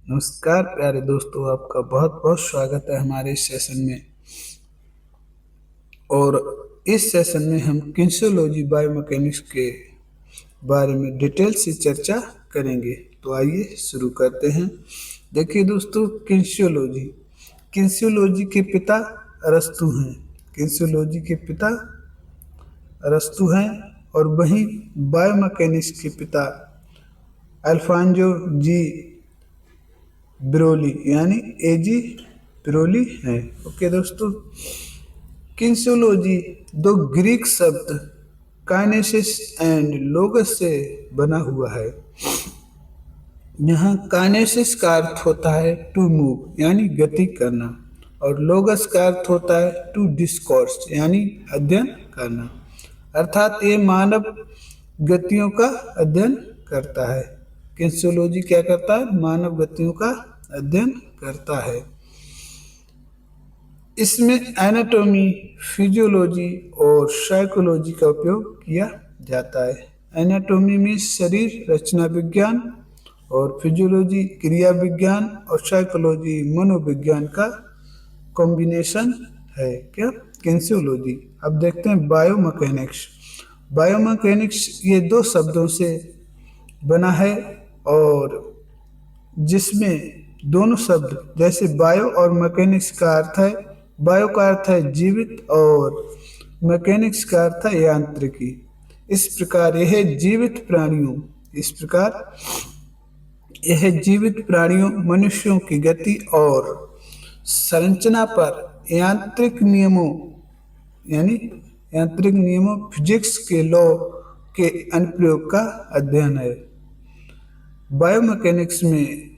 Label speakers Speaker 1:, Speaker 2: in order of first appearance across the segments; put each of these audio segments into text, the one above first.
Speaker 1: नमस्कार प्यारे दोस्तों, आपका बहुत बहुत स्वागत है हमारे इस सेशन में। और इस सेशन में हम किन्सियोलॉजी बायोमैकेनिक्स के बारे में डिटेल से चर्चा करेंगे। तो आइए शुरू करते हैं। देखिए दोस्तों, किन्सियोलॉजी किन्सियोलॉजी के पिता अरस्तु हैं। किन्सियोलॉजी के पिता अरस्तु हैं और वहीं बायोमैकेनिक्स के पिता अल्फांजो जी ब्रोली यानी एजी ब्रोली हैं। ओके दोस्तों, किन्सियोलॉजी दो ग्रीक शब्द काइनेसिस एंड लोगस से बना हुआ है। यहाँ काइनेसिस का अर्थ होता है टू मूव यानी गति करना, और लोगस का अर्थ होता है टू डिस्कोर्स यानी अध्ययन करना। अर्थात ये मानव गतियों का अध्ययन करता है। किन्सियोलॉजी क्या करता है? मानव गतियों का अध्ययन करता है। इसमें एनाटॉमी, फिजियोलॉजी और साइकोलॉजी का उपयोग किया जाता है। एनाटॉमी में शरीर रचना विज्ञान, और फिजियोलॉजी क्रिया विज्ञान, और साइकोलॉजी मनोविज्ञान का कॉम्बिनेशन है। क्या? किन्सियोलॉजी। अब देखते हैं बायोमैकेनिक्स। बायोमैकेनिक्स ये दो शब्दों से बना है, और जिसमें दोनों शब्द जैसे बायो और मैकेनिक्स का अर्थ है, बायो का अर्थ है जीवित और मैकेनिक्स का अर्थ है यांत्रिकी। इस प्रकार यह जीवित प्राणियों मनुष्यों की गति और संरचना पर यांत्रिक नियमों फिजिक्स के लॉ के अनुप्रयोग का अध्ययन है। बायोमैकेनिक्स में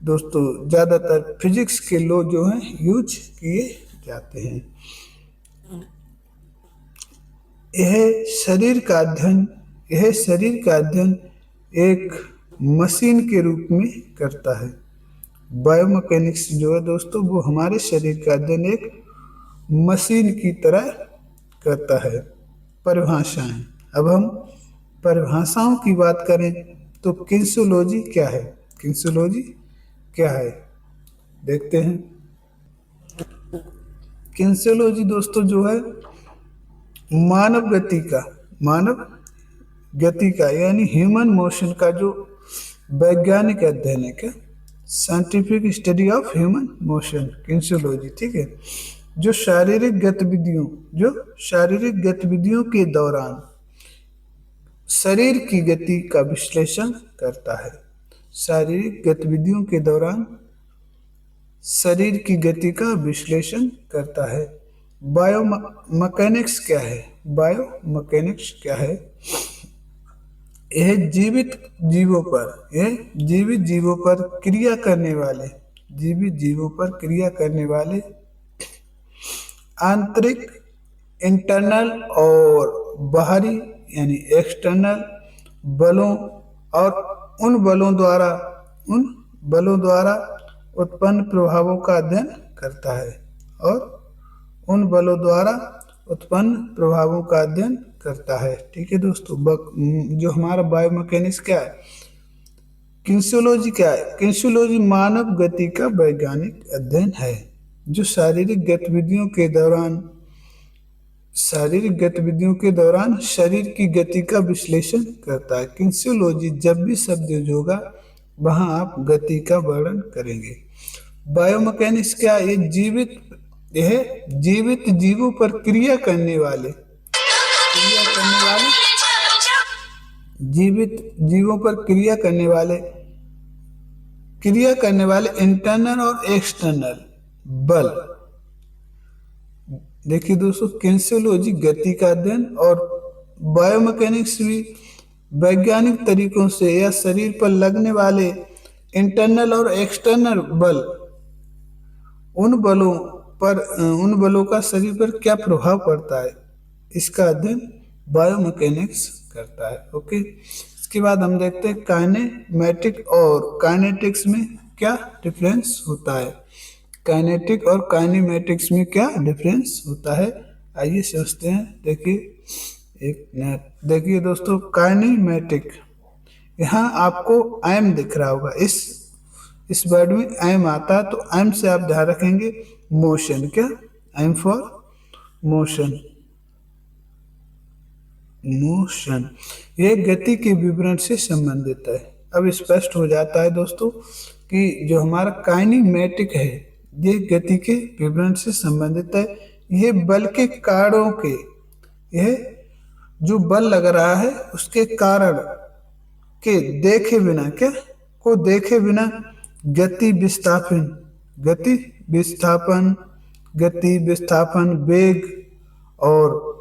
Speaker 1: दोस्तों ज़्यादातर फिजिक्स के लॉ जो हैं यूज किए जाते हैं। यह शरीर का अध्ययन एक मशीन के रूप में करता है। बायोमैकेनिक्स जो है दोस्तों, वो हमारे शरीर का अध्ययन एक मशीन की तरह करता है। परिभाषाएं। अब हम परिभाषाओं की बात करें तो किन्सियोलॉजी क्या है? किन्सियोलॉजी क्या है देखते हैं। किन्सियोलॉजी दोस्तों जो है मानव गति का यानी ह्यूमन मोशन का जो वैज्ञानिक अध्ययन है। क्या? Scientific study of human motion, kinesiology. ठीक है, जो शारीरिक गतिविधियों के दौरान शरीर की गति का विश्लेषण करता है। शारीरिक गतिविधियों के दौरान शरीर की गति का विश्लेषण करता है। बायोमैकेनिक्स क्या है? बायोमैकेनिक्स क्या है? यह जीवित जीवों पर क्रिया करने वाले आंतरिक, इंटरनल और बाहरी यानी एक्सटर्नल बलों, और उन बलों द्वारा उत्पन्न प्रभावों का अध्ययन करता है। ठीक है दोस्तों, जो हमारा बायोमैकेनिक्स क्या है, किन्सियोलॉजी क्या है? किन्सियोलॉजी मानव गति का वैज्ञानिक अध्ययन है, जो शारीरिक गतिविधियों के दौरान शरीर की गति का विश्लेषण करता है। किन्सियोलॉजी जब भी शब्द यूज होगा वहां आप गति का वर्णन करेंगे। बायोमैकेनिक्स क्या? यह जीवित जीवों पर क्रिया करने वाले इंटरनल और एक्सटर्नल बल। देखिए दोस्तों, किन्सियोलॉजी गति का अध्ययन, और बायोमैकेनिक्स भी वैज्ञानिक तरीकों से या शरीर पर लगने वाले इंटरनल और एक्सटर्नल बल, उन बलों का शरीर पर क्या प्रभाव पड़ता है, इसका अध्ययन बायोमैकेनिक्स करता है। ओके, इसके बाद हम देखते हैं काइनेमैटिक और काइनेटिक्स में क्या डिफरेंस होता है। काइनेटिक और काइनेमैटिक्स में क्या डिफरेंस होता है, आइए समझते हैं। देखिए दोस्तों, काइनेमैटिक, यहाँ आपको एम दिख रहा होगा। इस इस वर्ड में एम आता है, तो एम से आप ध्यान रखेंगे मोशन। क्या? M for motion. मोशन ये गति के विवरण से संबंधित है। अब स्पष्ट हो जाता है दोस्तों कि जो हमारा काइनेमेटिक है ये गति के विवरण से संबंधित है। ये बल के कारणों के, यह जो बल लग रहा है उसके कारण के देखे बिना, क्या को देखे बिना गति विस्थापन, गति विस्थापन, गति विस्थापन, वेग और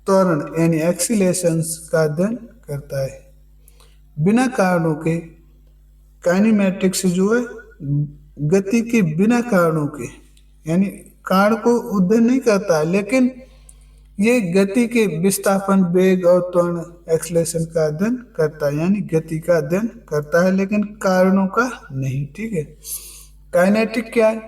Speaker 1: त्वरण यानी एक्सीलेशंस का अध्ययन करता है। बिना कारणों के काइनेमेटिक्स जो है गति के बिना कारणों के यानी कारण को अध्ययन नहीं करता है, लेकिन ये गति के विस्थापन, वेग और त्वरण एक्सीलरेशन का अध्ययन करता है, यानी गति का अध्ययन करता है लेकिन कारणों का नहीं। ठीक है। काइनेटिक क्या है?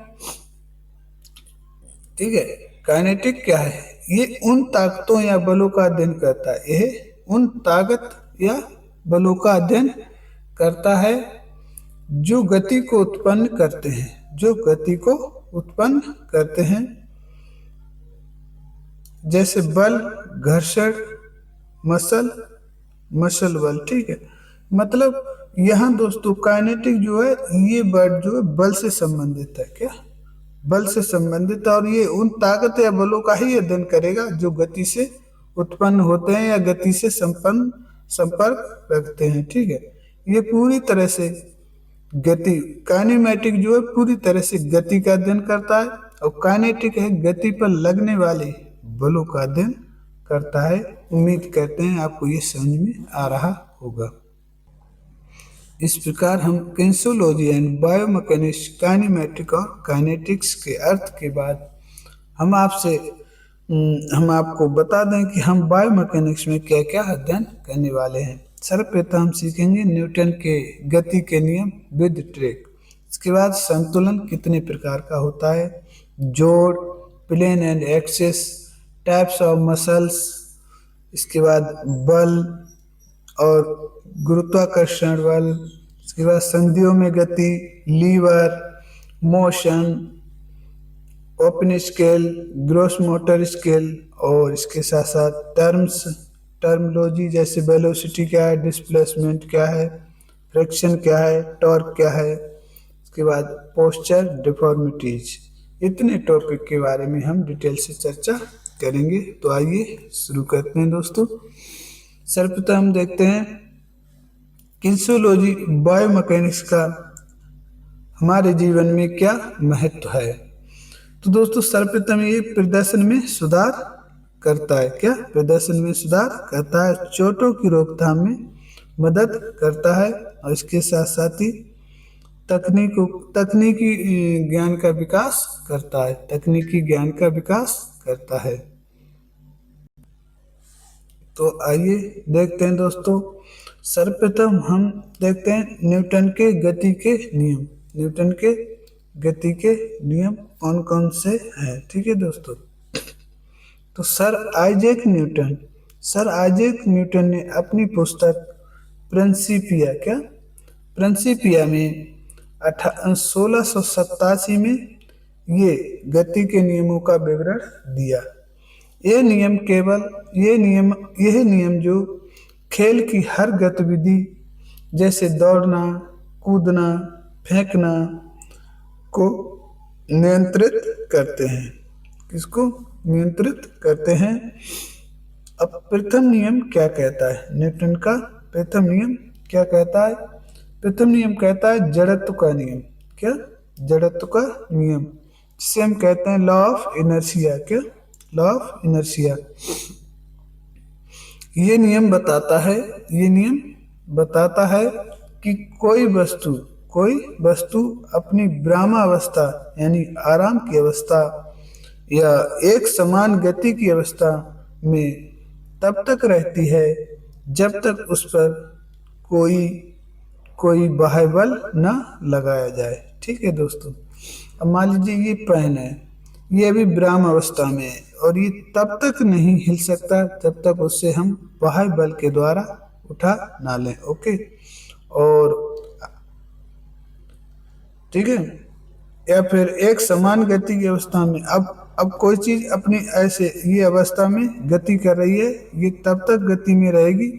Speaker 1: ठीक है, काइनेटिक क्या है? ये उन ताकतों या बलों का अध्ययन करता है। यह उन ताकत या बलों का अध्ययन करता है जो गति को उत्पन्न करते हैं, जो गति को उत्पन्न करते हैं, जैसे बल, घर्षण, मसल बल। ठीक है, मतलब यहाँ दोस्तों काइनेटिक जो है ये वर्ड जो है बल से संबंधित है। क्या? बल से संबंधित, और ये उन ताकत या बलों का ही अध्ययन करेगा जो गति से उत्पन्न होते हैं या गति से संपर्क रखते हैं। ठीक है, ये पूरी तरह से गति, काइनेमेटिक जो है पूरी तरह से गति का अध्ययन करता है, और काइनेटिक है गति पर लगने वाले बलों का अध्ययन करता है। उम्मीद करते हैं आपको ये समझ में आ रहा होगा। इस प्रकार हम किनेसियोलॉजी एंड बायोमैकेनिक्स, काइनेमेटिक और काइनेटिक्स के अर्थ के बाद हम आपको बता दें कि हम बायोमैकेनिक्स में क्या क्या अध्ययन करने वाले हैं। सर्वप्रथम हम सीखेंगे न्यूटन के गति के नियम विद ट्रैक। इसके बाद संतुलन कितने प्रकार का होता है, जोड़, plane and axes, types of muscles, इसके बाद बल और गुरुत्वाकर्षण बल, इसके बाद संधियों में गति, lever, motion, open scale, gross motor scale, और इसके साथ साथ टर्मोलॉजी जैसे वेलोसिटी क्या है, डिस्प्लेसमेंट क्या है, फ्रिक्शन क्या है, टॉर्क क्या है, इसके बाद पोस्चर, डिफॉर्मिटीज। इतने टॉपिक के बारे में हम डिटेल से चर्चा करेंगे। तो आइए शुरू करते हैं दोस्तों। सर्वप्रथम हम देखते हैं किनेसियोलॉजी बायोमैकेनिक्स का हमारे जीवन में क्या महत्व है। तो दोस्तों सर्वप्रथम ये प्रदर्शन में सुधार करता है। क्या? प्रदर्शन में सुधार करता है, चोटों की रोकथाम में मदद करता है, और इसके साथ साथ ही तकनीकी ज्ञान का विकास करता है, तकनीकी ज्ञान का विकास करता है। तो आइए देखते हैं दोस्तों, सर्वप्रथम हम देखते हैं न्यूटन के गति के नियम। न्यूटन के गति के नियम कौन कौन से हैं? ठीक है दोस्तों, तो सर आइजैक न्यूटन ने अपनी पुस्तक प्रिंसिपिया में 1687 में ये गति के नियमों का विवरण दिया। यह नियम जो खेल की हर गतिविधि जैसे दौड़ना, कूदना, फेंकना को नियंत्रित करते हैं। किसको नियंत्रित करते हैं? अब प्रथम नियम क्या कहता है? न्यूटन का प्रथम नियम क्या कहता है? प्रथम नियम कहता है जड़त्व का नियम। क्या? जड़त्व का नियम, जिसे हम कहते हैं लॉ ऑफ इनर्शिया। क्या? Law of inertia. ये नियम बताता है कि कोई वस्तु अपनी विरामावस्था यानी आराम की अवस्था या एक समान गति की अवस्था में तब तक रहती है जब तक उस पर कोई बाह्य बल न लगाया जाए। ठीक है दोस्तों, अब मान लीजिए ये पेन है, ये अभी विराम अवस्था में है और ये तब तक नहीं हिल सकता जब तक उससे हम बाह्य बल के द्वारा उठा ना लें। ओके, और ठीक है। या फिर एक समान गति की अवस्था में, अब कोई चीज अपनी ऐसे ये अवस्था में गति कर रही है, ये तब तक गति में रहेगी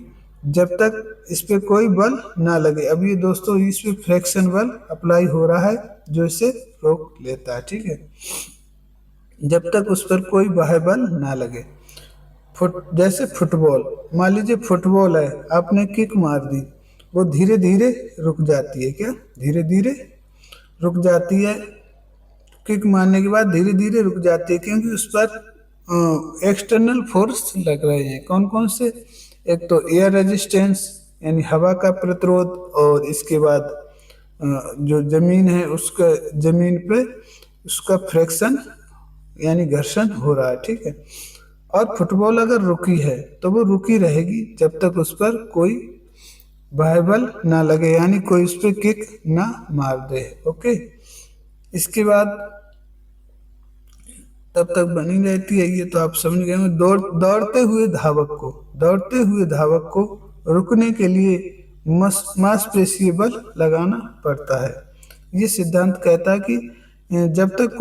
Speaker 1: जब तक इस पे कोई बल ना लगे। अब ये दोस्तों इस पे फ्रिक्शन बल अप्लाई हो रहा है जो इसे रोक लेता है, ठीक है, जब तक उस पर कोई बाह्य बल ना लगे। जैसे फुटबॉल, मान लीजिए फुटबॉल है, आपने किक मार दी, वो धीरे धीरे रुक जाती है, क्या धीरे धीरे रुक जाती है, किक मारने के बाद धीरे धीरे रुक जाती है क्योंकि उस पर एक्सटर्नल फोर्स लग रहे हैं। कौन कौन से? एक तो एयर रेजिस्टेंस यानी हवा का प्रतिरोध, और इसके बाद जो जमीन है उसका, जमीन पे उसका फ्रिक्शन यानी घर्षण हो रहा है, ठीक है। और फुटबॉल अगर रुकी है तो वो रुकी रहेगी जब तक उस पर कोई बाह्य बल ना लगे, यानी कोई उस पर किक ना मार दे। ओके, इसके बाद तब तक बनी रहती है, ये तो आप समझ गए होंगे। दौड़ते हुए धावक को रुकने के लिए मांसपेशीय बल लगाना पड़ता है। ये सिद्धांत कहता है कि जब तक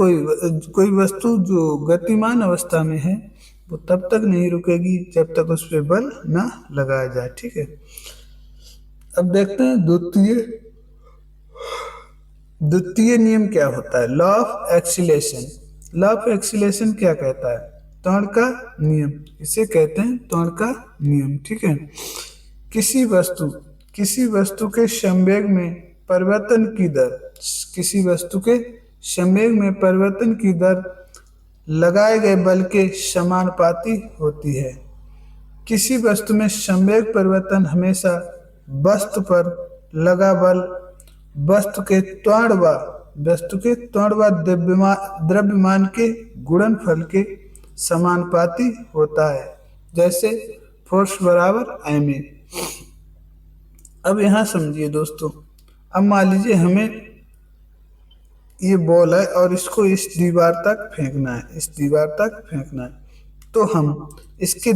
Speaker 1: कोई वस्तु जो गतिमान अवस्था में है वो तब तक नहीं रुकेगी जब तक उस पर बल ना लगाया जाए, ठीक है। अब देखते हैं द्वितीय नियम क्या होता है, law of acceleration. Law of acceleration क्या कहता है? त्वरण का नियम, इसे कहते हैं त्वरण का नियम, ठीक है। किसी वस्तु के संवेग में परिवर्तन की दर, किसी वस्तु के संवेग में परिवर्तन की दर लगाए गए बल के समानुपाती होती है। किसी वस्तु में संवेग परिवर्तन हमेशा वस्तु पर लगा बल वस्तु के त्वरण व द्रव्यमान के गुणनफल के समानुपाती होता है, जैसे फोर्स बराबर ma। अब यहाँ समझिए दोस्तों, अब मान लीजिए हमें ये बॉल है और इसको इस दीवार तक फेंकना है, तो हम इसके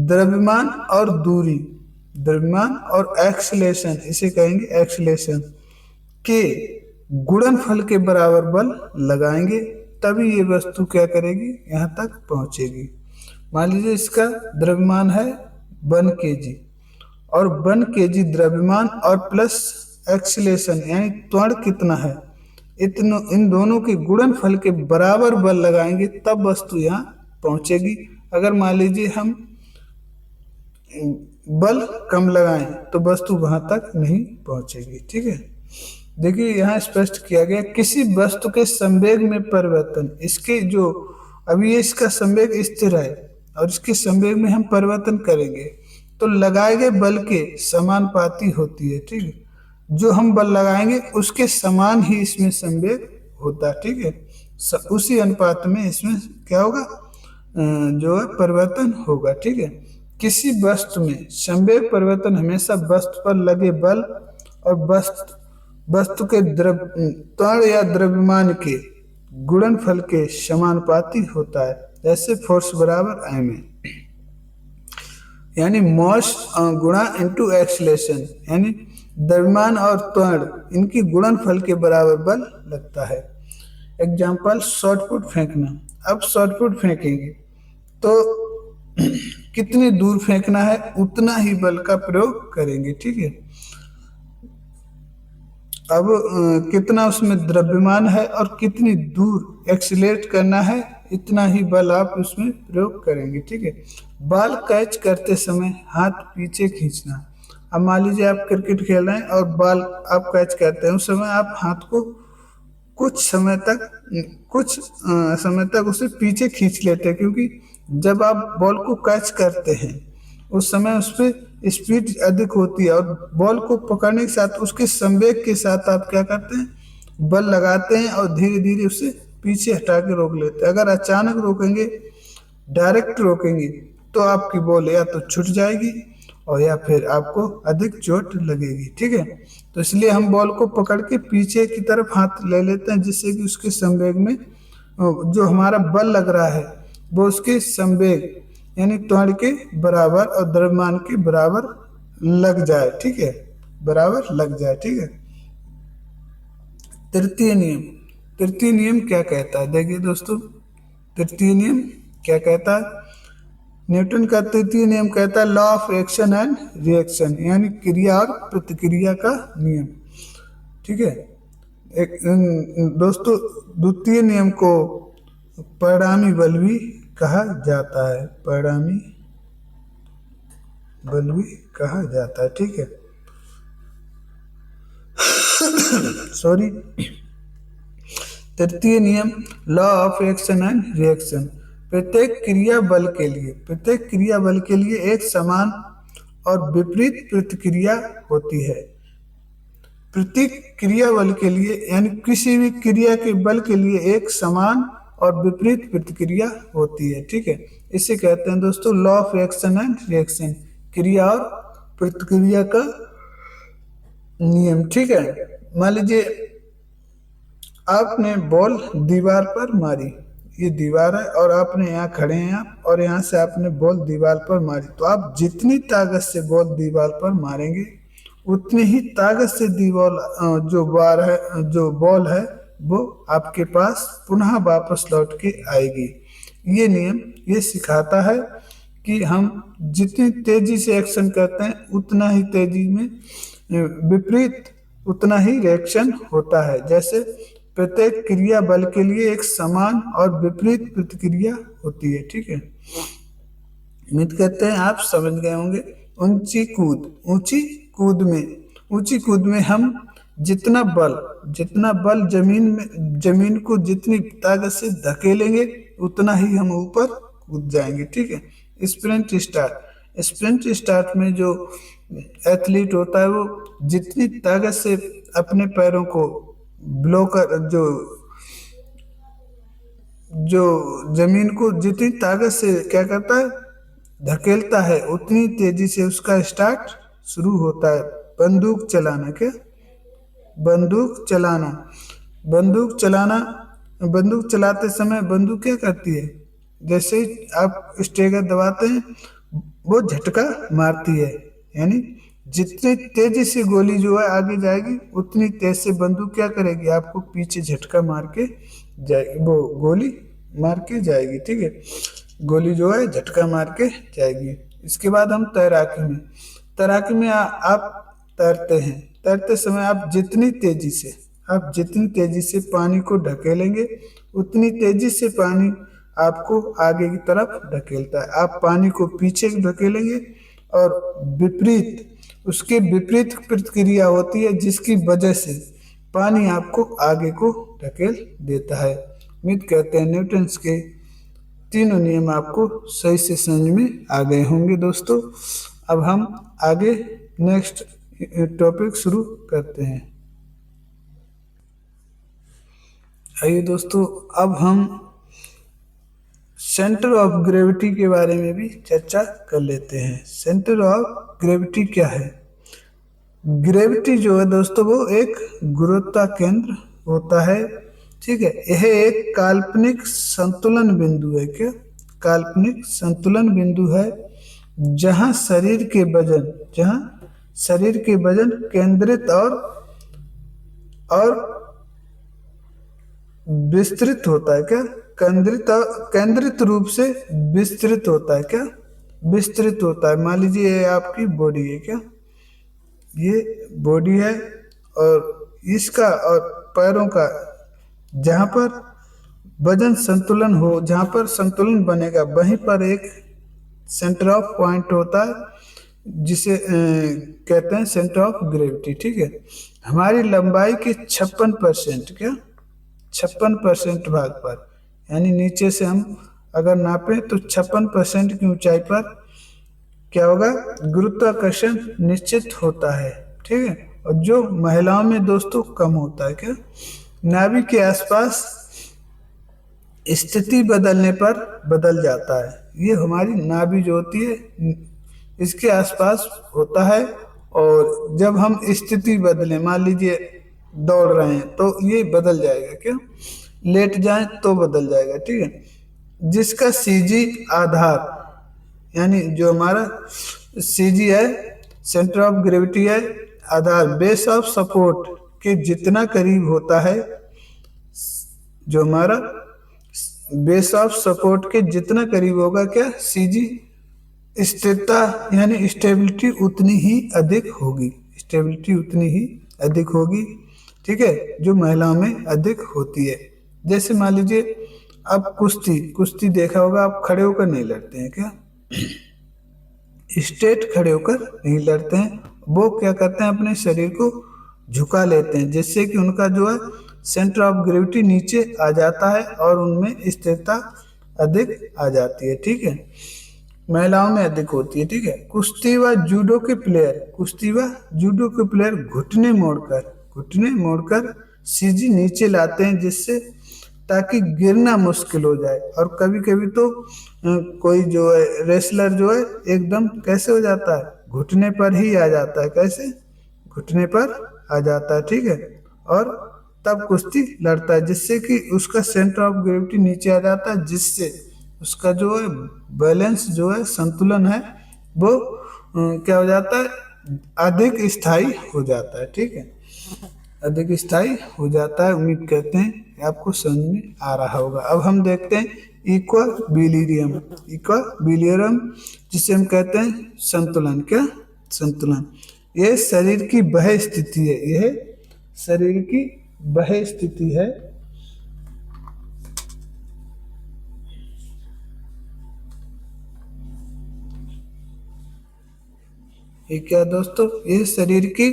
Speaker 1: द्रव्यमान और दूरी, द्रव्यमान और एक्सीलरेशन, इसे कहेंगे एक्सीलरेशन के गुणनफल के बराबर बल लगाएंगे, तभी ये वस्तु क्या करेगी, यहाँ तक पहुंचेगी। मान लीजिए इसका द्रव्यमान है 1 kg और 1 kg द्रव्यमान और प्लस एक्सीलरेशन यानी त्वरण कितना है, इन दोनों के गुणनफल के बराबर बल लगाएंगे तब वस्तु यहाँ पहुंचेगी। अगर मान लीजिए हम बल कम लगाएं तो वस्तु वहां तक नहीं पहुंचेगी, ठीक है। देखिए यहाँ स्पष्ट किया गया, किसी वस्तु के संवेग में परिवर्तन, इसके जो अभी ये इसका संवेग स्थिर है और इसके संवेग में हम परिवर्तन करेंगे तो लगाए गए बल के समानुपाती होती है, ठीक है। जो हम बल लगाएंगे उसके समान ही इसमें संवेग होता है, ठीक है। उसी अनुपात में इसमें क्या होगा, जो है परिवर्तन होगा, ठीक है। किसी वस्तु में संवेग परिवर्तन हमेशा वस्तु पर लगे बल और वस्तु के त्वरण या द्रव्यमान के गुणनफल के समानुपाती होता है, जैसे फोर्स बराबर ma, यानी मास गुणा इनटू एक्सीलरेशन, यानी द्रव्यमान और त्वरण इनकी गुणनफल के बराबर बल लगता है। एग्जाम्पल, शॉटपुट फेंकना। अब शॉटपुट फेंकेंगे तो कितनी दूर फेंकना है उतना ही बल का प्रयोग करेंगे, ठीक है। अब कितना उसमें द्रव्यमान है और कितनी दूर एक्सीलरेट करना है इतना ही बल आप उसमें प्रयोग करेंगे, ठीक है। बॉल कैच करते समय हाथ पीछे खींचना। अब मान लीजिए आप क्रिकेट खेल रहे हैं और बॉल आप कैच करते हैं, उस समय आप हाथ को कुछ समय तक उसे पीछे खींच लेते हैं, क्योंकि जब आप बॉल को कैच करते हैं उस समय उस पर स्पीड अधिक होती है और बॉल को पकड़ने के साथ उसके संवेग के साथ आप क्या करते हैं, बल लगाते हैं और धीरे धीरे उसे पीछे हटा के रोक लेते हैं। अगर अचानक रोकेंगे, डायरेक्ट रोकेंगे तो आपकी बॉल या तो छूट जाएगी और या फिर आपको अधिक चोट लगेगी, ठीक है। तो इसलिए हम बॉल को पकड़ के पीछे की तरफ हाथ ले लेते हैं, जिससे कि उसके संवेग में जो हमारा बल लग रहा है वो उसके संवेग यानी त्वरण के बराबर और द्रव्यमान के बराबर लग जाए, ठीक है, बराबर लग जाए, ठीक है। तृतीय नियम, तृतीय नियम क्या कहता है? देखिए दोस्तों, तृतीय नियम क्या कहता है? न्यूटन का तृतीय नियम कहता है law of action and reaction, यानी क्रिया और प्रतिक्रिया का नियम। ठीक है। दोस्तों, द्वितीय नियम को परिणामी बल भी कहा जाता है, परिणामी बल भी कहा जाता है। ठीक है, सॉरी। तृतीय नियम law of action and reaction, प्रत्येक क्रिया बल के लिए, प्रत्येक क्रिया बल के लिए एक समान और विपरीत प्रतिक्रिया होती है। प्रत्येक क्रिया बल के लिए, यानी किसी भी क्रिया के बल के लिए एक समान और विपरीत प्रतिक्रिया होती है। ठीक है, इसे कहते हैं दोस्तों law of action and reaction, क्रिया और प्रतिक्रिया का नियम। ठीक है, मान लीजिए आपने बॉल दीवार पर मारी, ये दीवार है और आपने यहाँ खड़े हैं आप, और यहाँ से आपने बॉल दीवार पर मारी, तो आप जितनी ताकत से बॉल दीवार पर मारेंगे उतनी ही ताकत से दीवार जो बार है, जो बॉल है, वो आपके पास पुनः वापस लौट के आएगी। ये नियम ये सिखाता है कि हम जितनी तेजी से एक्शन करते हैं उतना ही तेजी में विपरीत उतना ही रिएक्शन होता है। जैसे प्रत्येक क्रिया बल के लिए एक समान और विपरीत प्रतिक्रिया होती है। ठीक है, उम्मीद करते हैं आप समझ गए होंगे। ऊंची कूद, ऊंची कूद में हम जितना बल जमीन को जितनी ताकत से धकेलेंगे उतना ही हम ऊपर कूद जाएंगे। ठीक है, स्प्रिंट स्टार्ट में जो एथलीट होता है वो जितनी ताकत से अपने पैरों को ब्लोकर जो जमीन को जितनी ताकत से क्या करता है धकेलता है, उतनी तेजी से उसका स्टार्ट शुरू होता है। बंदूक चलाना, क्या बंदूक चलाते समय बंदूक क्या करती है? जैसे ही आप स्ट्रिंगर दबाते हैं वो झटका मारती है, यानी जितनी तेजी से गोली जो है आगे जाएगी उतनी तेज से बंदूक क्या करेगी? आपको पीछे झटका मार के जाएगी, वो गोली मार के जाएगी। ठीक है, गोली जो है झटका मार के जाएगी। इसके बाद हम तैराकी में आप तैरते हैं, तैरते समय आप जितनी तेजी से पानी को ढकेलेंगे उतनी तेजी से पानी आपको आगे की तरफ ढकेलता है। आप पानी को पीछे धकेलेंगे और उसके विपरीत प्रतिक्रिया होती है, जिसकी वजह से पानी आपको आगे को ढकेल देता है। उम्मीद करते हैं न्यूटन्स के तीनों नियम आपको सही से समझ में आ गए होंगे दोस्तों। अब हम आगे नेक्स्ट टॉपिक शुरू करते हैं। आइए दोस्तों, अब हम सेंटर ऑफ ग्रेविटी के बारे में भी चर्चा कर लेते हैं। सेंटर ऑफ ग्रेविटी क्या है? ग्रेविटी जो है दोस्तों वो एक गुरुत्वा केंद्र होता है। ठीक है, यह एक काल्पनिक संतुलन बिंदु है। क्या काल्पनिक संतुलन बिंदु है जहां शरीर के वजन केंद्रित और विस्तृत होता है। क्या केंद्रित रूप से विस्तृत होता है। क्या विस्तृत होता है? मान लीजिए ये आपकी बॉडी है, क्या ये बॉडी है, और इसका और पैरों का जहाँ पर वजन संतुलन हो, जहाँ पर संतुलन बनेगा वहीं पर एक सेंटर ऑफ पॉइंट होता है जिसे कहते हैं सेंटर ऑफ ग्रेविटी। ठीक है, हमारी लंबाई के 56% 56% भाग पर, यानी नीचे से हम अगर नापें तो 56% की ऊंचाई पर क्या होगा? गुरुत्वाकर्षण निश्चित होता है। ठीक है, और जो महिलाओं में दोस्तों कम होता है। क्या नाभि के आसपास स्थिति बदलने पर बदल जाता है। ये हमारी नाभि जो होती है इसके आसपास होता है, और जब हम स्थिति बदलें, मान लीजिए दौड़ रहे हैं तो ये बदल जाएगा। क्या लेट जाएं तो बदल जाएगा। ठीक है, जिसका सीजी आधार, यानी जो हमारा सीजी है, सेंटर ऑफ ग्रेविटी है, आधार बेस ऑफ सपोर्ट के जितना करीब होता है, जो हमारा बेस ऑफ सपोर्ट के जितना करीब होगा क्या, सीजी, स्थिरता यानी स्टेबिलिटी उतनी ही अधिक होगी, स्टेबिलिटी उतनी ही अधिक होगी, ठीक है, जो महिलाओं में अधिक होती है। जैसे मान लीजिए अब कुश्ती, कुश्ती देखा होगा, आप खड़े होकर नहीं लड़ते हैं क्या, स्ट्रेट खड़े होकर नहीं लड़ते हैं, वो क्या करते हैं, अपने शरीर को झुका लेते हैं, जिससे कि उनका जो है सेंटर ऑफ ग्रेविटी नीचे आ जाता है और उनमें स्थिरता अधिक आ जाती है, ठीक है, महिलाओं में अधिक होती है, ठीक है। कुश्ती व जूडो के प्लेयर, कुश्ती व जूडो के प्लेयर घुटने मोड़कर सीजी नीचे लाते हैं, जिससे ताकि गिरना मुश्किल हो जाए। और कभी कभी तो कोई जो है रेसलर जो है एकदम कैसे हो जाता है, घुटने पर ही आ जाता है, कैसे, घुटने पर आ जाता है, ठीक है, और तब कुश्ती लड़ता है, जिससे कि उसका सेंटर ऑफ ग्रेविटी नीचे आ जाता है, जिससे उसका जो है बैलेंस जो है, संतुलन है, वो क्या हो जाता है, अधिक स्थायी हो जाता है, ठीक है, अधिक स्थायी हो जाता है। उम्मीद करते हैं आपको समझ में आ रहा होगा। अब हम देखते हैं इक्विलिब्रियम, इक्विलिब्रियम जिसे हम कहते हैं संतुलन, क्या, संतुलन, यह शरीर की वह स्थिति है, यह शरीर की वह स्थिति है ये क्या दोस्तों, ये शरीर की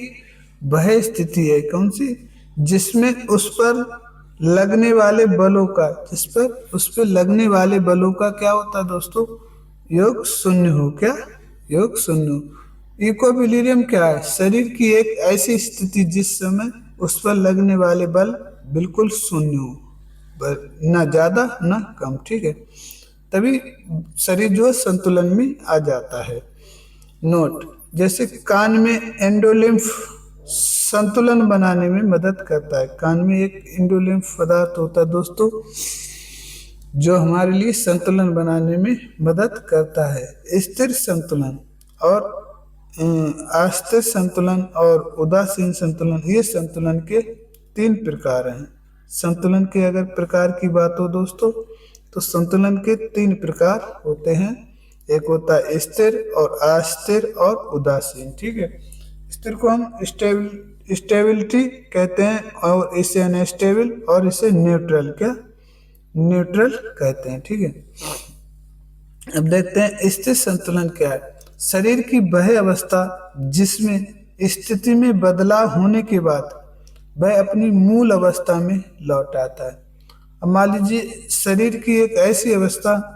Speaker 1: वह स्थिति है, कौन सी, जिसमें उस पर लगने वाले बलों का, जिस पर उस पर लगने वाले बलों का क्या होता है दोस्तों, योग शून्य हो, क्या, योग शून्य हो। इक्विलिब्रियम क्या है, शरीर की एक ऐसी स्थिति जिस समय उस पर लगने वाले बल बिल्कुल शून्य हो, ना ज्यादा ना कम, ठीक है, तभी शरीर जो है संतुलन में आ जाता है। नोट, जैसे कान में एंडोलिम्फ संतुलन बनाने में मदद करता है, कान में एक एंडोलिम्फ पदार्थ होता है दोस्तों, जो हमारे लिए संतुलन बनाने में मदद करता है। स्थिर संतुलन और अस्थिर संतुलन और उदासीन संतुलन, ये संतुलन के 3 प्रकार हैं। संतुलन के अगर प्रकार की बात हो दोस्तों, तो संतुलन के 3 प्रकार होते हैं, एक होता है स्थिर और अस्थिर और उदासीन, ठीक है। स्थिर को हम स्टेबिलिटी कहते हैं, और इसे अनस्टेबल और इसे न्यूट्रल, क्या, न्यूट्रल कहते हैं, ठीक है। अब देखते हैं स्थिर संतुलन क्या है, शरीर की वह अवस्था जिसमें स्थिति में बदलाव होने के बाद वह अपनी मूल अवस्था में लौट आता है। अब मान लीजिए शरीर की एक ऐसी अवस्था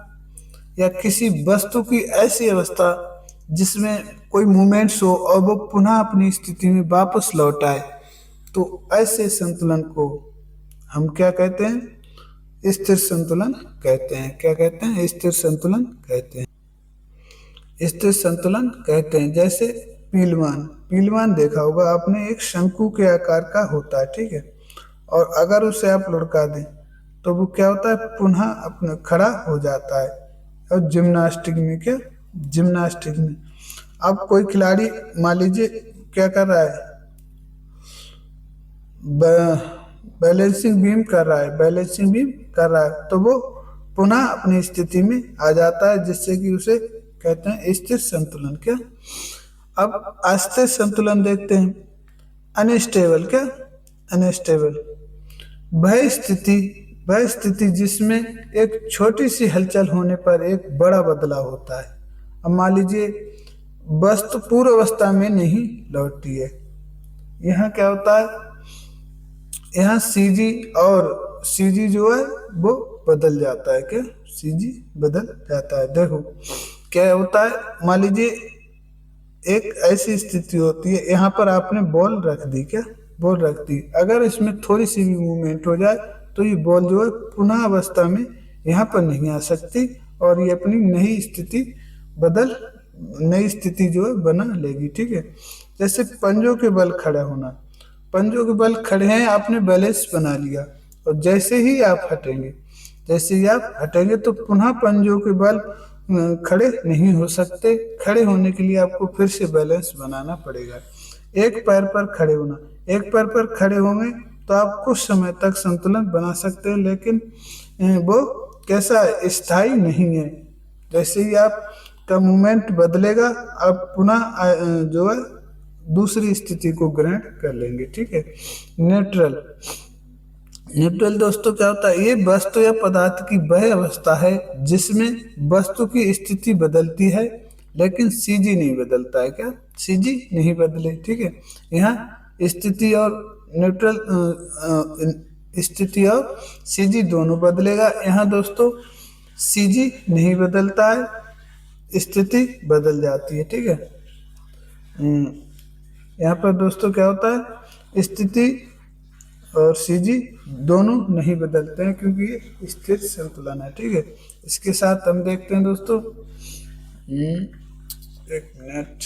Speaker 1: या किसी वस्तु की ऐसी अवस्था जिसमें कोई मूवमेंट्स हो और वो पुनः अपनी स्थिति में वापस लौट आए, तो ऐसे संतुलन को हम क्या कहते हैं, स्थिर संतुलन कहते हैं। क्या कहते हैं, स्थिर संतुलन कहते हैं, स्थिर संतुलन कहते हैं। जैसे पीलवान, पीलवान देखा होगा आपने, एक शंकु के आकार का होता है, ठीक है, और अगर उसे आप लुढ़का दें तो वो क्या होता है, पुनः अपना खड़ा हो जाता है। और जिम्नास्टिक में, क्या, जिम्नास्टिक में अब कोई खिलाड़ी मान लीजिए क्या कर रहा है, बैलेंसिंग बीम कर रहा है, बैलेंसिंग बीम कर रहा है, तो वो पुनः अपनी स्थिति में आ जाता है, जिससे कि उसे कहते हैं स्थिर संतुलन, क्या। अब अस्थिर संतुलन देखते हैं, अनस्टेबल, क्या, अनस्टेबल, वह स्थिति जिसमें एक छोटी सी हलचल होने पर एक बड़ा बदलाव होता है। अब मान लीजिए वस्तु पूर्व अवस्था में नहीं लौटती है, यहाँ क्या होता है, यहाँ सीजी और सीजी जो है वो बदल जाता है, क्या, सीजी बदल जाता है। देखो क्या होता है, मान लीजिए एक ऐसी स्थिति होती है, यहाँ पर आपने बॉल रख दी, क्या, बॉल रख दी, अगर इसमें थोड़ी सी भी मूवमेंट हो जाए तो ये बॉल जो है पुनः अवस्था में यहाँ पर नहीं आ सकती और ये अपनी नई स्थिति जो है बना लेगी, ठीक है। जैसे पंजों के बल खड़ा होना, पंजों के बल खड़े हैं, आपने बैलेंस बना लिया, और जैसे ही आप हटेंगे तो पुनः पंजों के बल खड़े नहीं हो सकते। खड़े होने के लिए आपको फिर से बैलेंस बनाना पड़ेगा। एक पैर पर खड़े होना, एक पैर पर खड़े होंगे तो आप कुछ समय तक संतुलन बना सकते हैं, लेकिन वो कैसा है, स्थायी नहीं है। जैसे ही आपका मूवमेंट बदलेगा, आप पुनः जो है दूसरी स्थिति को ग्रहण कर लेंगे। ठीक है। न्यूट्रल। न्यूट्रल दोस्तों क्या होता है, ये वस्तु या पदार्थ की वह अवस्था है जिसमें वस्तु की स्थिति बदलती है लेकिन सीजी नहीं बदलता है। क्या, सीजी नहीं बदले। ठीक है। यहाँ स्थिति और न्यूट्रल स्थिति और सीजी दोनों बदलेगा। यहाँ दोस्तों सीजी नहीं बदलता है, स्थिति बदल जाती है। ठीक है। यहाँ पर दोस्तों क्या होता है, स्थिति और सीजी दोनों नहीं बदलते हैं क्योंकि ये स्थिर संतुलन है। ठीक है। इसके साथ हम देखते हैं दोस्तों, एक मिनट,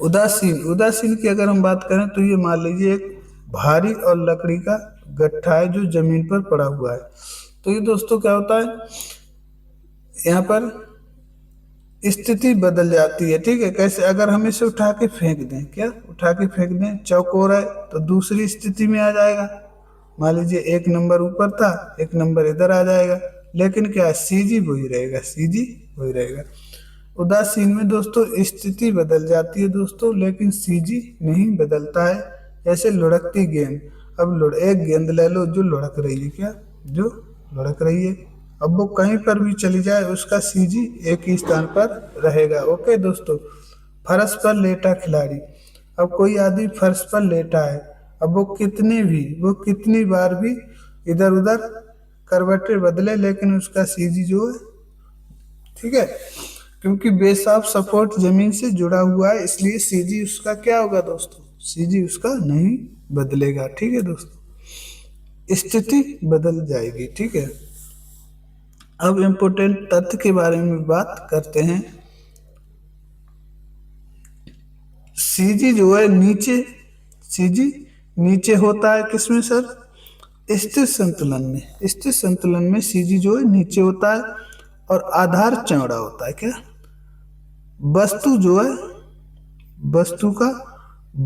Speaker 1: उदासीन। उदासीन की अगर हम बात करें तो ये मान लीजिए एक भारी और लकड़ी का गट्ठा है जो जमीन पर पड़ा हुआ है। तो ये दोस्तों क्या होता है, यहाँ पर स्थिति बदल जाती है। ठीक है। कैसे, अगर हम इसे उठा के फेंक दें, क्या उठा के फेंक दें, चौकोर है तो दूसरी स्थिति में आ जाएगा। मान लीजिए एक नंबर ऊपर था, एक नंबर इधर आ जाएगा, लेकिन क्या है, सीजी वही रहेगा, सीजी वही रहेगा। उदासीन में दोस्तों स्थिति बदल जाती है दोस्तों, लेकिन सीजी नहीं बदलता है। जैसे लुढ़कती गेंद, अब एक गेंद ले लो जो लुढ़क रही है, क्या, जो लुढ़क रही है, अब वो कहीं पर भी चली जाए उसका सीजी एक ही स्थान पर रहेगा। ओके दोस्तों। फर्श पर लेटा खिलाड़ी, अब कोई आदमी फर्श पर लेटा है, अब वो कितनी बार भी इधर उधर करवटें बदले लेकिन उसका सीजी जो है, ठीक है, क्योंकि बेस ऑफ सपोर्ट जमीन से जुड़ा हुआ है, इसलिए सीजी उसका क्या होगा दोस्तों, सीजी उसका नहीं बदलेगा। ठीक है दोस्तों, स्थिति बदल जाएगी। ठीक है। अब इम्पोर्टेंट तथ्य के बारे में बात करते हैं। सीजी जो है सीजी नीचे होता है, किसमें सर, स्थिर संतुलन में। स्थिर संतुलन में सीजी जो है नीचे होता है और आधार चौड़ा होता है। क्या, वस्तु जो है, वस्तु का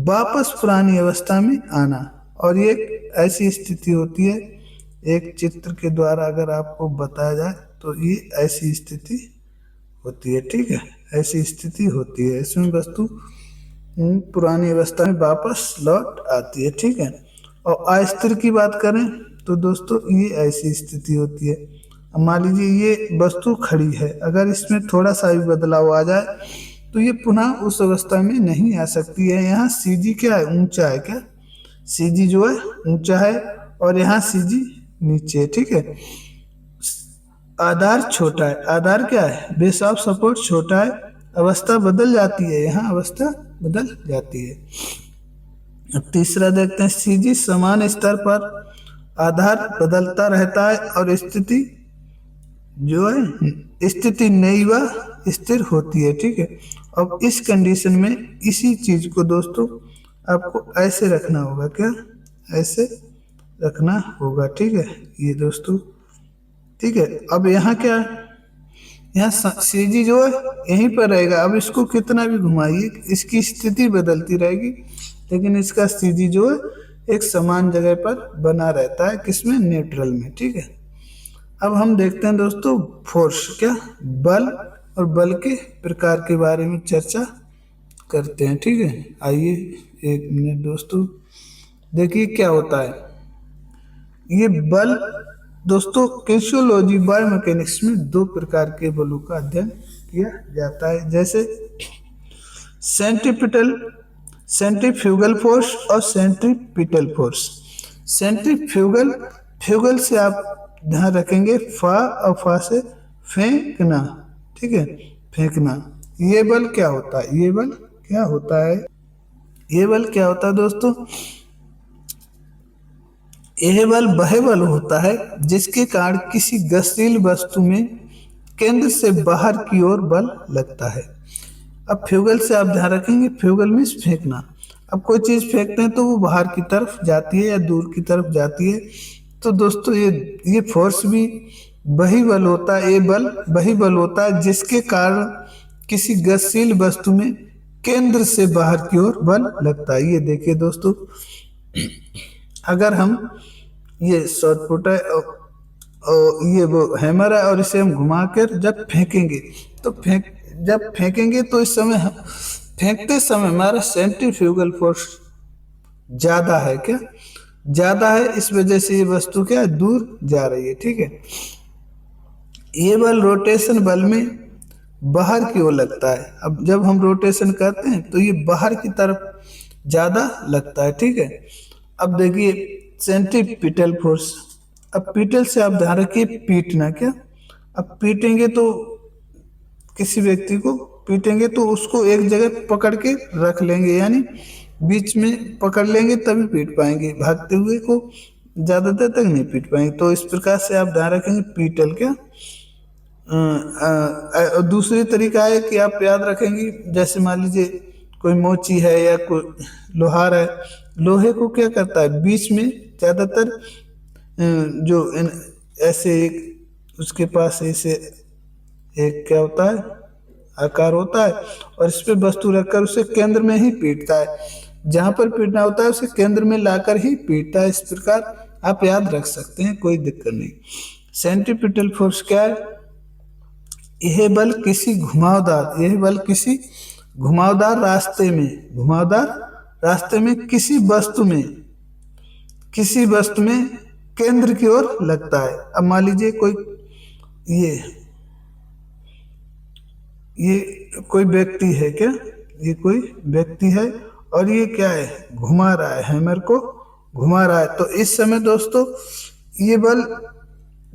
Speaker 1: वापस पुरानी अवस्था में आना, और ये ऐसी स्थिति होती है, एक चित्र के द्वारा अगर आपको बताया जाए तो ये ऐसी स्थिति होती है। ठीक है। ऐसी स्थिति होती है, इसमें वस्तु पुरानी अवस्था में वापस लौट आती है। ठीक है। और अस्थिर की बात करें तो दोस्तों ये ऐसी स्थिति होती है। अब मान लीजिए ये वस्तु खड़ी है, अगर इसमें थोड़ा सा भी बदलाव आ जाए तो ये पुनः उस अवस्था में नहीं आ सकती है। यहाँ सीजी क्या है, ऊंचा है। क्या, सीजी जो है ऊंचा है और यहाँ सीजी नीचे है। ठीक है। आधार छोटा है, आधार क्या है, बेस ऑफ सपोर्ट छोटा है, अवस्था बदल जाती है, यहाँ अवस्था बदल जाती है। अब तीसरा देखते हैं, सीजी समान स्तर पर आधार बदलता रहता है और स्थिति जो है, स्थिति नई व स्थिर होती है। ठीक है। अब इस कंडीशन में इसी चीज को दोस्तों आपको ऐसे रखना होगा। क्या, ऐसे रखना होगा। ठीक है, ये दोस्तों, ठीक है। अब यहाँ क्या है, यहाँ सीजी जो है यहीं पर रहेगा। अब इसको कितना भी घुमाइए इसकी स्थिति बदलती रहेगी, लेकिन इसका सीजी जो है एक समान जगह पर बना रहता है, किसमें, न्यूट्रल में। ठीक है। अब हम देखते हैं दोस्तों फोर्स, क्या, बल, और बल के प्रकार के बारे में चर्चा करते हैं। ठीक है। आइए एक मिनट दोस्तों, देखिए क्या होता है ये बल। दोस्तों केशियोलॉजी बायोमैकेनिक्स में दो प्रकार के बलों का अध्ययन किया जाता है, जैसे सेंट्रीफ्यूगल फोर्स और सेंट्रीपिटल फोर्स। फ्यूगल से आप ध्यान रखेंगे, फा और फा से फेंकना। ठीक है, फेंकना। ये बल क्या होता है, ये बल क्या होता है, ये बल क्या होता है दोस्तों, यह बल वह बल होता है जिसके कारण किसी गतिशील वस्तु में केंद्र से बाहर की ओर बल लगता है। अब फ्यूगल से आप ध्यान रखेंगे, फ्यूगल मीन्स फेंकना। अब कोई चीज फेंकते हैं तो वो बाहर की तरफ जाती है या दूर की तरफ जाती है। तो दोस्तों ये फोर्स भी वही बल होता है, ये बल वही बल होता है जिसके कारण किसी गतिशील वस्तु में केंद्र से बाहर की ओर बल लगता है। ये देखिए दोस्तों, अगर हम ये शॉर्ट पुट है और ये वो हैमर है और इसे हम घुमा कर जब फेंकेंगे तो जब फेंकेंगे तो इस समय फेंकते समय हमारा सेंट्रीफ्यूगल फोर्स ज्यादा है। क्या ज्यादा है? इस वजह से ये वस्तु क्या है, दूर जा रही है। ठीक है, ये बल रोटेशन बल में बाहर की ओर लगता है। अब जब हम रोटेशन करते हैं तो ये बाहर की तरफ ज्यादा लगता है। ठीक है, अब देखिए सेंट्रीपिटल फोर्स। अब पीटल से आप ध्यान रखिए, पीटना। क्या अब पीटेंगे तो किसी व्यक्ति को पीटेंगे तो उसको एक जगह पकड़ के रख लेंगे, यानी बीच में पकड़ लेंगे तभी पीट पाएंगे, भागते हुए को ज्यादा देर तक नहीं पीट पाएंगे। तो इस प्रकार से आप ध्यान रखेंगे पीटल। क्या दूसरी तरीका है कि आप याद रखेंगे, जैसे मान लीजिए कोई मोची है या कोई लोहार है, लोहे को क्या करता है, बीच में ज्यादातर जो ऐसे एक उसके पास ऐसे एक क्या होता है, आकार होता है, और इस पे वस्तु रखकर उसे केंद्र में ही पीटता है। जहां पर पीटना होता है उसे केंद्र में लाकर ही पीटता है। इस प्रकार आप याद रख सकते हैं, कोई दिक्कत नहीं। सेंट्रीपिटल फोर्स क्या है? यह बल किसी घुमावदार रास्ते में किसी वस्तु में केंद्र की ओर लगता है। अब मान लीजिए कोई ये कोई व्यक्ति है। क्या ये कोई व्यक्ति है और ये क्या है, घुमा रहा है, हैमर को घुमा रहा है। तो इस समय दोस्तों ये बल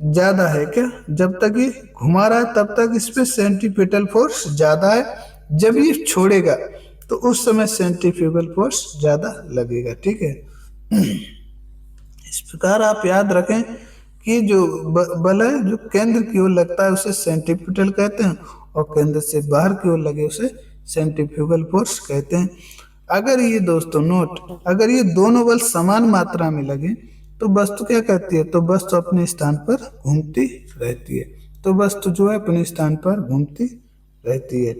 Speaker 1: ज्यादा है। क्या जब तक ये घुमा रहा है तब तक इस पे सेंट्रीपिटल फोर्स ज्यादा है, जब ये छोड़ेगा तो उस समय सेंट्रीफ्यूगल फोर्स ज्यादा लगेगा। ठीक है, इस प्रकार आप याद रखें कि जो बल है जो केंद्र की ओर लगता है उसे सेंट्रीपिटल कहते हैं, और केंद्र से बाहर की ओर लगे उसे सेंट्रीफ्यूगल फोर्स कहते हैं। अगर ये दोस्तों नोट, अगर ये दोनों बल समान मात्रा में लगे तो वस्तु क्या करती है, तो वस्तु अपने स्थान पर घूमती रहती है। तो वस्तु जो है अपने स्थान पर घूमती रहती है।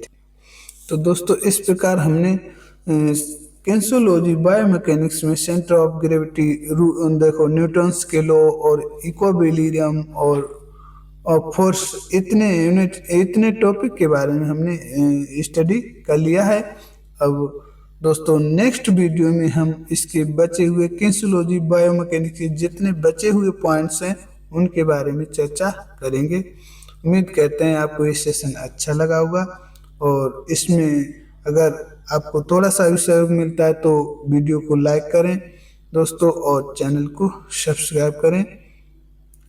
Speaker 1: तो दोस्तों इस प्रकार हमने किनेसियोलॉजी बायोमैकेनिक्स में सेंटर ऑफ ग्रेविटी, देखो न्यूटन्स के लॉ और इक्विलिब्रियम और फोर्स, इतने टॉपिक के बारे में हमने स्टडी कर लिया है। अब दोस्तों नेक्स्ट वीडियो में हम इसके बचे हुए किनेसियोलॉजी बायोमैकेनिक्स के जितने बचे हुए पॉइंट्स हैं उनके बारे में चर्चा करेंगे। उम्मीद करते हैं आपको ये सेशन अच्छा लगा होगा, और इसमें अगर आपको थोड़ा सा भी सहयोग मिलता है तो वीडियो को लाइक करें दोस्तों, और चैनल को सब्सक्राइब करें।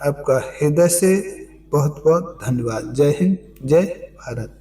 Speaker 1: आपका हृदय से बहुत बहुत धन्यवाद। जय हिंद, जय भारत।